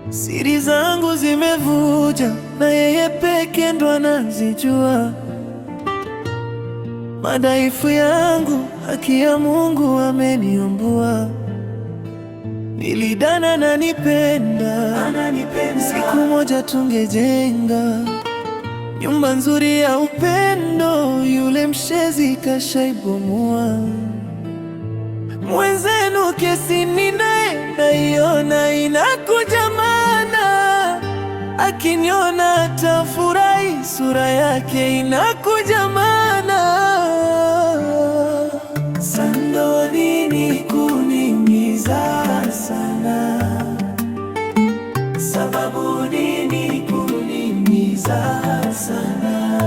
Siri zangu zimevuja, na yeye peke ndo anazijua. Madhaifu yangu, haki ya Mungu ameniumbua. Nilidhani ananipenda, siku moja tungejenga nyumba nzuri ya upendo, yule mshezi kashaibomua. Mwenzenu kesi ninaye naiona inakuja, maana akiniona atafurahi, sura yake inakuja maana. Sando nini kunimiza sana, sababu nini kunimiza sana.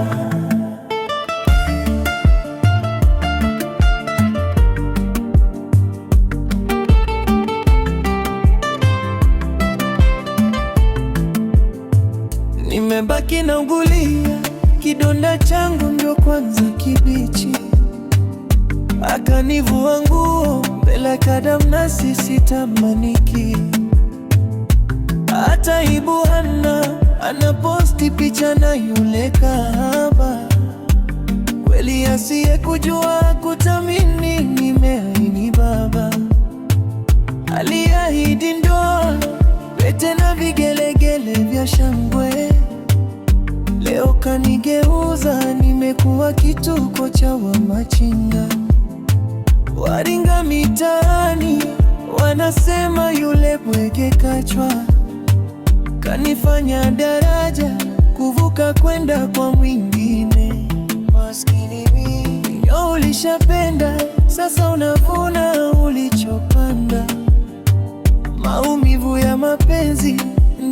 Nimebaki naugulia, kidonda changu ndio kwanza kibichi. Akanivua nguo mbele kadamnasi, sitamaniki. Hata ibu anaposti picha na yule kahaba. Kweli asiye kujua kutamini, nimeahidi baba. Aliahidi ndoa, pete na vigelegele vya shangwe. Leo kanigeuza, nimekuwa kituko cha wamachinga. Waringa mitaani wanasema yule bwege kachwa. Kanifanya daraja kuvuka kwenda kwa mwingine. Maskini mimi, ulishapenda, sasa unavuna ulichopanda. Maumivu ya mapenzi,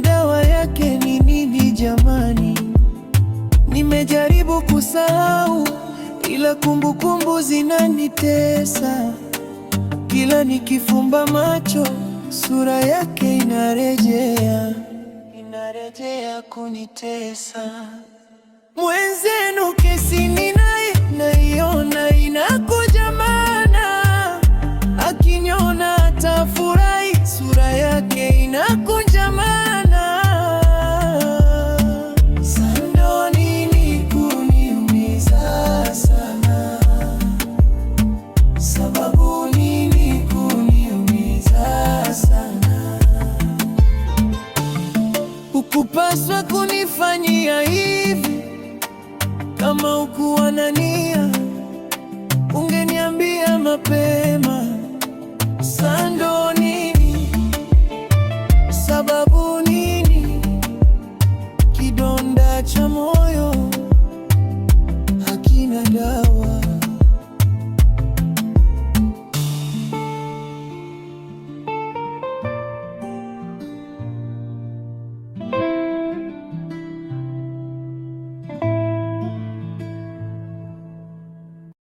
dawa yake ni nini jamani? Nimejaribu kusahau, ila kumbukumbu zinanitesa. Kila nikifumba macho, sura yake inarejea kunitesa. Mwenzenu kesi ninaye naiona inakuja, maana akiniona atafurahi, sura yake inakunja maana. Sando nini kuniumiza sana, sababu nini kuniumiza sana. Hukupaswa kunifanyia hivi, kama ukuwa na nia ungeniambia mapema. Sando nini, sababu nini, kidonda cha moyo hakina dawa.